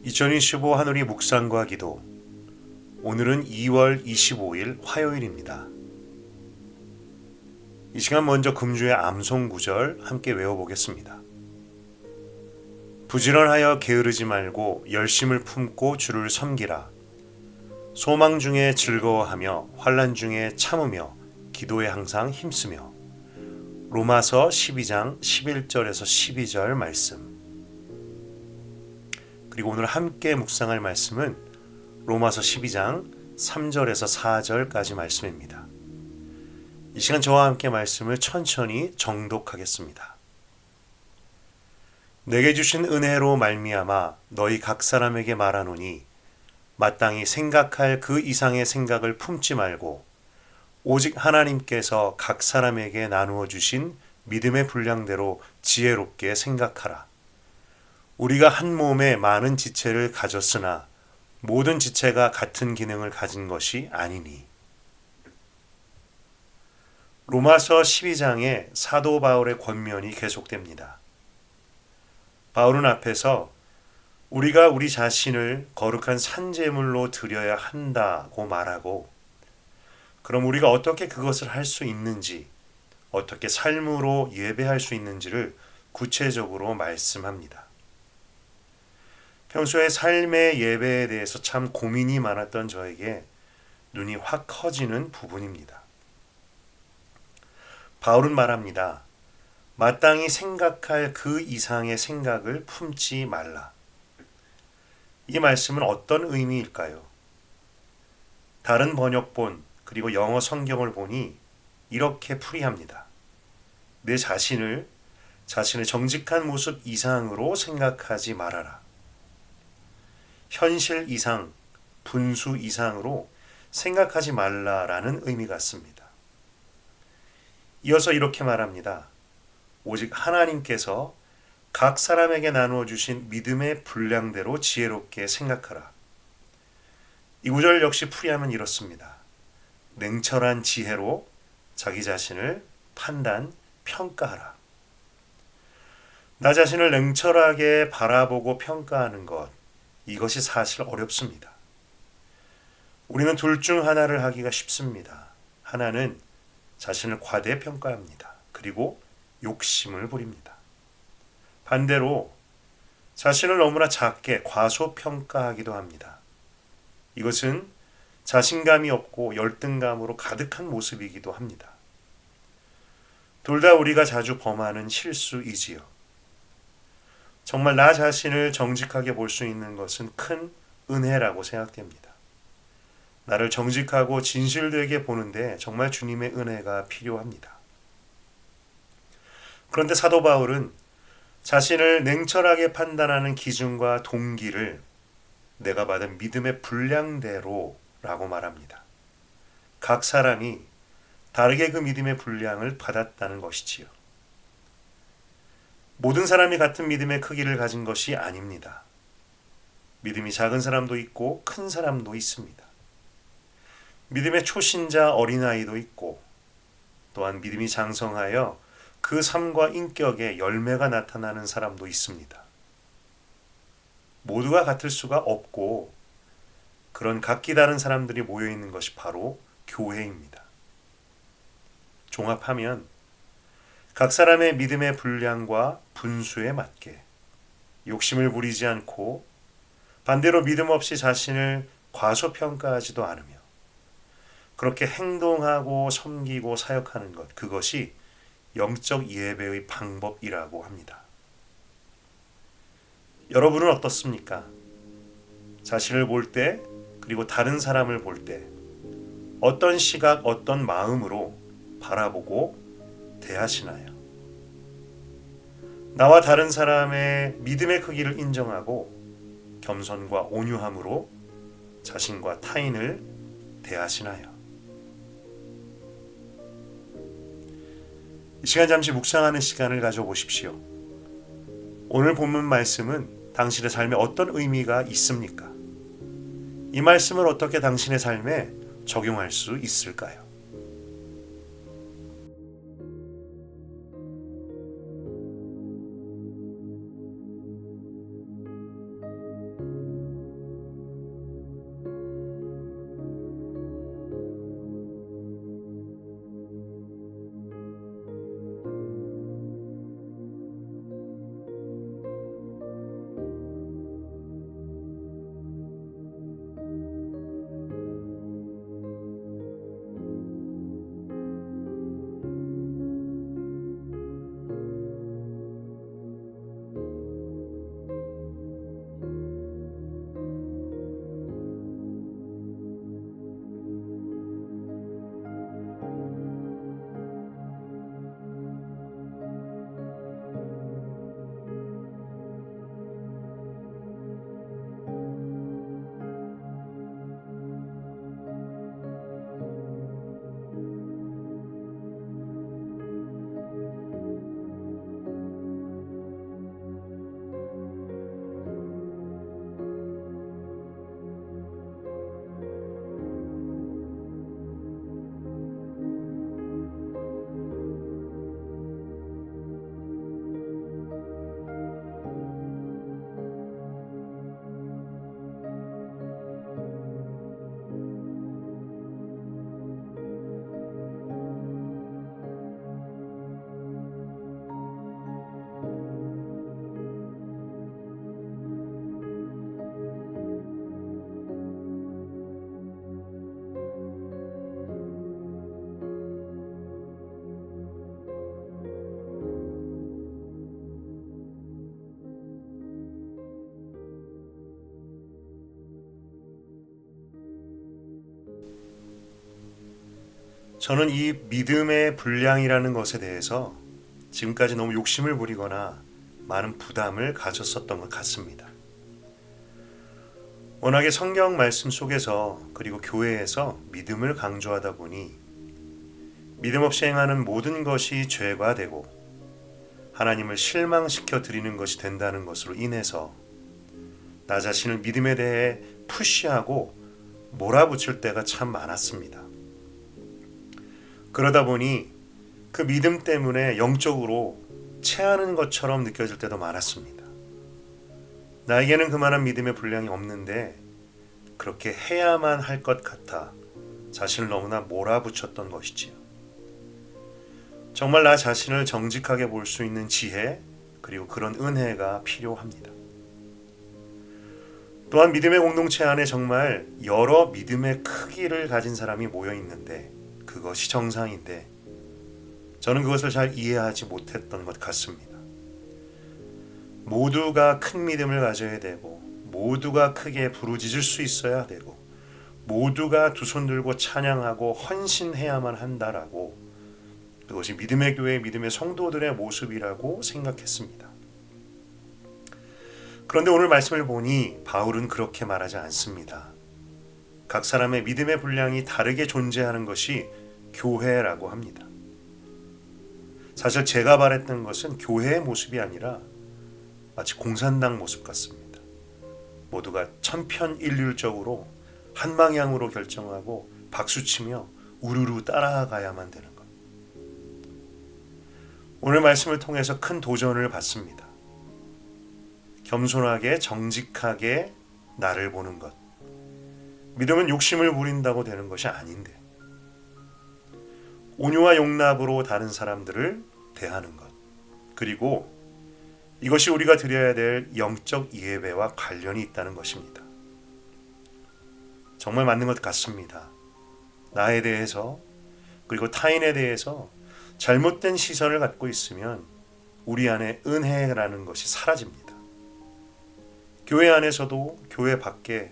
2025 하늘이 묵상과 기도. 오늘은 2월 25일 화요일입니다. 이 시간 먼저 금주의 암송 구절 함께 외워보겠습니다. 부지런하여 게으르지 말고 열심을 품고 주를 섬기라. 소망 중에 즐거워하며 환난 중에 참으며 기도에 항상 힘쓰며. 로마서 12장 11절에서 12절 말씀. 그리고 오늘 함께 묵상할 말씀은 로마서 12장 3절에서 4절까지 말씀입니다. 이 시간 저와 함께 말씀을 천천히 정독하겠습니다. 내게 주신 은혜로 말미암아 너희 각 사람에게 말하노니 마땅히 생각할 그 이상의 생각을 품지 말고 오직 하나님께서 각 사람에게 나누어 주신 믿음의 분량대로 지혜롭게 생각하라. 우리가 한 몸에 많은 지체를 가졌으나 모든 지체가 같은 기능을 가진 것이 아니니. 로마서 12장에 사도 바울의 권면이 계속됩니다. 바울은 앞에서 우리가 우리 자신을 거룩한 산제물로 드려야 한다고 말하고, 그럼 우리가 어떻게 그것을 할 수 있는지, 어떻게 삶으로 예배할 수 있는지를 구체적으로 말씀합니다. 평소에 삶의 예배에 대해서 참 고민이 많았던 저에게 눈이 확 커지는 부분입니다. 바울은 말합니다. 마땅히 생각할 그 이상의 생각을 품지 말라. 이 말씀은 어떤 의미일까요? 다른 번역본 그리고 영어 성경을 보니 이렇게 풀이합니다. 내 자신의 정직한 모습 이상으로 생각하지 말아라. 현실 이상, 분수 이상으로 생각하지 말라라는 의미 같습니다. 이어서 이렇게 말합니다. 오직 하나님께서 각 사람에게 나누어 주신 믿음의 분량대로 지혜롭게 생각하라. 이 구절 역시 풀이하면 이렇습니다. 냉철한 지혜로 자기 자신을 판단, 평가하라. 나 자신을 냉철하게 바라보고 평가하는 것, 이것이 사실 어렵습니다. 우리는 둘 중 하나를 하기가 쉽습니다. 하나는 자신을 과대평가합니다. 그리고 욕심을 부립니다. 반대로 자신을 너무나 작게 과소평가하기도 합니다. 이것은 자신감이 없고 열등감으로 가득한 모습이기도 합니다. 둘 다 우리가 자주 범하는 실수이지요. 정말 나 자신을 정직하게 볼 수 있는 것은 큰 은혜라고 생각됩니다. 나를 정직하고 진실되게 보는데 정말 주님의 은혜가 필요합니다. 그런데 사도 바울은 자신을 냉철하게 판단하는 기준과 동기를 내가 받은 믿음의 분량대로 라고 말합니다. 각 사람이 다르게 그 믿음의 분량을 받았다는 것이지요. 모든 사람이 같은 믿음의 크기를 가진 것이 아닙니다. 믿음이 작은 사람도 있고 큰 사람도 있습니다. 믿음의 초신자 어린아이도 있고, 또한 믿음이 장성하여 그 삶과 인격에 열매가 나타나는 사람도 있습니다. 모두가 같을 수가 없고, 그런 각기 다른 사람들이 모여 있는 것이 바로 교회입니다. 종합하면 각 사람의 믿음의 분량과 분수에 맞게 욕심을 부리지 않고, 반대로 믿음 없이 자신을 과소평가하지도 않으며 그렇게 행동하고 섬기고 사역하는 것, 그것이 영적 예배의 방법이라고 합니다. 여러분은 어떻습니까? 자신을 볼 때, 그리고 다른 사람을 볼 때 어떤 시각, 어떤 마음으로 바라보고 대하시나요? 나와 다른 사람의 믿음의 크기를 인정하고 겸손과 온유함으로 자신과 타인을 대하시나요? 이 시간 잠시 묵상하는 시간을 가져보십시오. 오늘 본문 말씀은 당신의 삶에 어떤 의미가 있습니까? 이 말씀을 어떻게 당신의 삶에 적용할 수 있을까요? 저는 이 믿음의 분량이라는 것에 대해서 지금까지 너무 욕심을 부리거나 많은 부담을 가졌었던 것 같습니다. 워낙에 성경 말씀 속에서 그리고 교회에서 믿음을 강조하다 보니 믿음 없이 행하는 모든 것이 죄가 되고 하나님을 실망시켜 드리는 것이 된다는 것으로 인해서 나 자신을 믿음에 대해 푸시하고 몰아붙일 때가 참 많았습니다. 그러다 보니 그 믿음 때문에 영적으로 체하는 것처럼 느껴질 때도 많았습니다. 나에게는 그만한 믿음의 분량이 없는데 그렇게 해야만 할 것 같아 자신을 너무나 몰아붙였던 것이지요. 정말 나 자신을 정직하게 볼 수 있는 지혜 그리고 그런 은혜가 필요합니다. 또한 믿음의 공동체 안에 정말 여러 믿음의 크기를 가진 사람이 모여 있는데 그것이 정상인데 저는 그것을 잘 이해하지 못했던 것 같습니다. 모두가 큰 믿음을 가져야 되고 모두가 크게 부르짖을 수 있어야 되고 모두가 두 손 들고 찬양하고 헌신해야만 한다라고 그것이 믿음의 교회, 믿음의 성도들의 모습이라고 생각했습니다. 그런데 오늘 말씀을 보니 바울은 그렇게 말하지 않습니다. 각 사람의 믿음의 분량이 다르게 존재하는 것이 교회라고 합니다. 사실 제가 바랬던 것은 교회의 모습이 아니라 마치 공산당 모습 같습니다. 모두가 천편일률적으로 한 방향으로 결정하고 박수치며 우르르 따라가야만 되는 것. 오늘 말씀을 통해서 큰 도전을 받습니다. 겸손하게 정직하게 나를 보는 것. 믿음은 욕심을 부린다고 되는 것이 아닌데 온유와 용납으로 다른 사람들을 대하는 것. 그리고 이것이 우리가 드려야 될 영적 예배와 관련이 있다는 것입니다. 정말 맞는 것 같습니다. 나에 대해서 그리고 타인에 대해서 잘못된 시선을 갖고 있으면 우리 안에 은혜라는 것이 사라집니다. 교회 안에서도 교회 밖에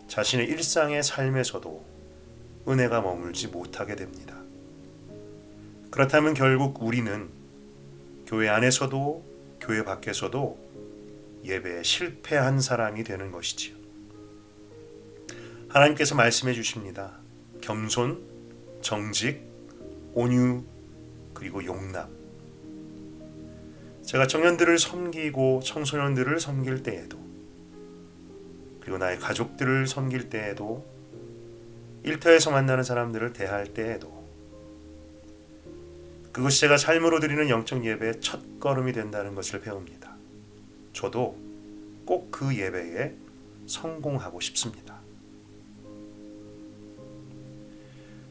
자신의 일상의 삶에서도 은혜가 머물지 못하게 됩니다. 그렇다면 결국 우리는 교회 안에서도 교회 밖에서도 예배에 실패한 사람이 되는 것이지요. 하나님께서 말씀해 주십니다. 겸손, 정직, 온유, 그리고 용납. 제가 청년들을 섬기고 청소년들을 섬길 때에도 그리고 나의 가족들을 섬길 때에도 일터에서 만나는 사람들을 대할 때에도 그것이 제가 삶으로 드리는 영적 예배의 첫걸음이 된다는 것을 배웁니다. 저도 꼭 그 예배에 성공하고 싶습니다.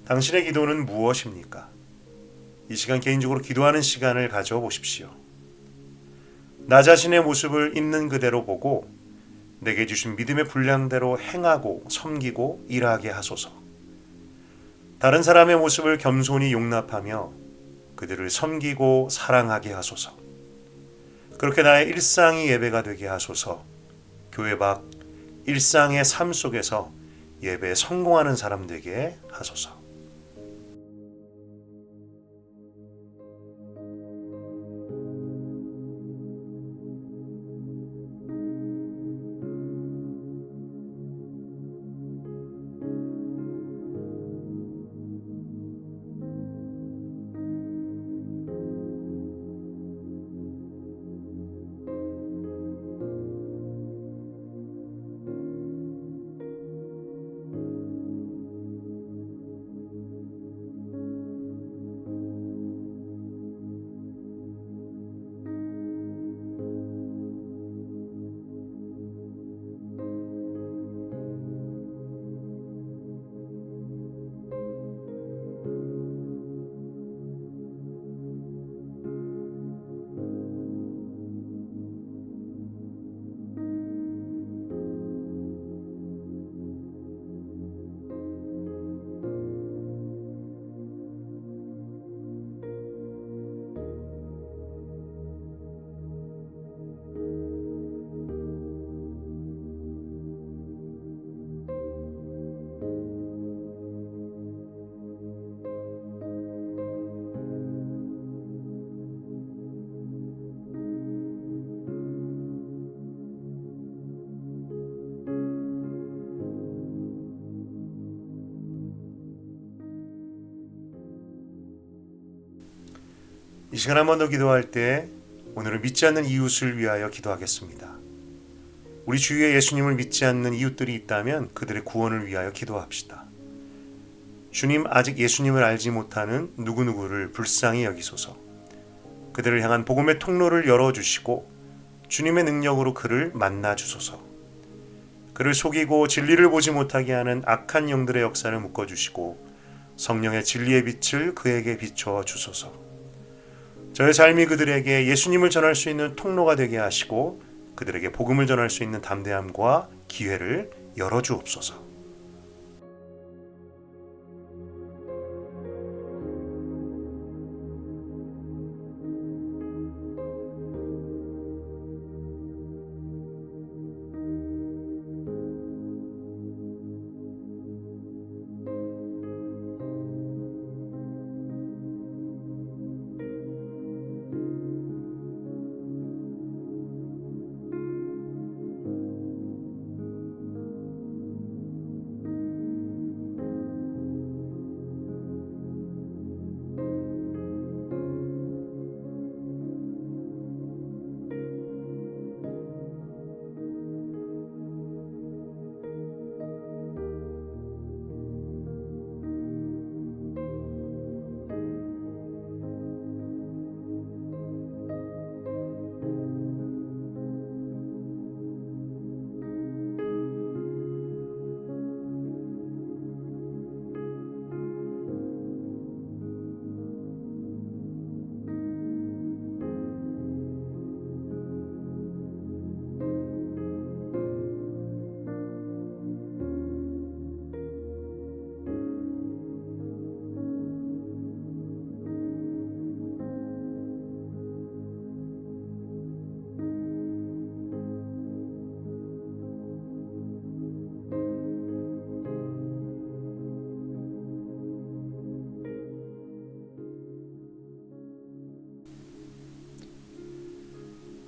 당신의 기도는 무엇입니까? 이 시간 개인적으로 기도하는 시간을 가져보십시오. 나 자신의 모습을 있는 그대로 보고 내게 주신 믿음의 분량대로 행하고 섬기고 일하게 하소서. 다른 사람의 모습을 겸손히 용납하며 그들을 섬기고 사랑하게 하소서. 그렇게 나의 일상이 예배가 되게 하소서. 교회 밖 일상의 삶 속에서 예배에 성공하는 사람 되게 하소서. 시간 한 번 더 기도할 때 오늘은 믿지 않는 이웃을 위하여 기도하겠습니다. 우리 주위에 예수님을 믿지 않는 이웃들이 있다면 그들의 구원을 위하여 기도합시다. 주님, 아직 예수님을 알지 못하는 누구누구를 불쌍히 여기소서. 그들을 향한 복음의 통로를 열어주시고 주님의 능력으로 그를 만나 주소서. 그를 속이고 진리를 보지 못하게 하는 악한 영들의 역사를 묶어주시고 성령의 진리의 빛을 그에게 비춰 주소서. 저의 삶이 그들에게 예수님을 전할 수 있는 통로가 되게 하시고 그들에게 복음을 전할 수 있는 담대함과 기회를 열어주옵소서.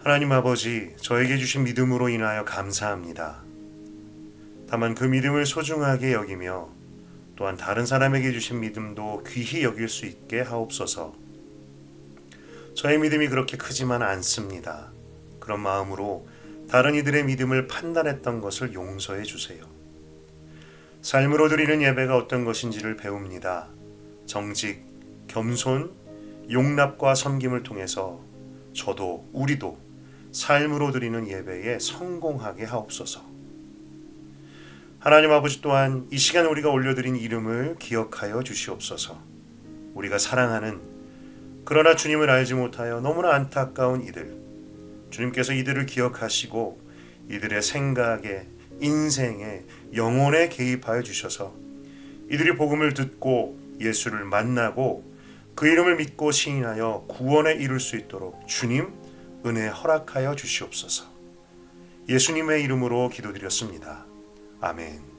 하나님 아버지, 저에게 주신 믿음으로 인하여 감사합니다. 다만 그 믿음을 소중하게 여기며 또한 다른 사람에게 주신 믿음도 귀히 여길 수 있게 하옵소서. 저의 믿음이 그렇게 크지만 않습니다. 그런 마음으로 다른 이들의 믿음을 판단했던 것을 용서해 주세요. 삶으로 드리는 예배가 어떤 것인지를 배웁니다. 정직, 겸손, 용납과 섬김을 통해서 저도 우리도 삶으로 드리는 예배에 성공하게 하옵소서. 하나님 아버지, 또한 이 시간 우리가 올려드린 이름을 기억하여 주시옵소서. 우리가 사랑하는, 그러나 주님을 알지 못하여 너무나 안타까운 이들, 주님께서 이들을 기억하시고 이들의 생각에, 인생에, 영혼에 개입하여 주셔서 이들이 복음을 듣고 예수를 만나고 그 이름을 믿고 시인하여 구원에 이룰 수 있도록 주님 은혜 허락하여 주시옵소서. 예수님의 이름으로 기도드렸습니다. 아멘.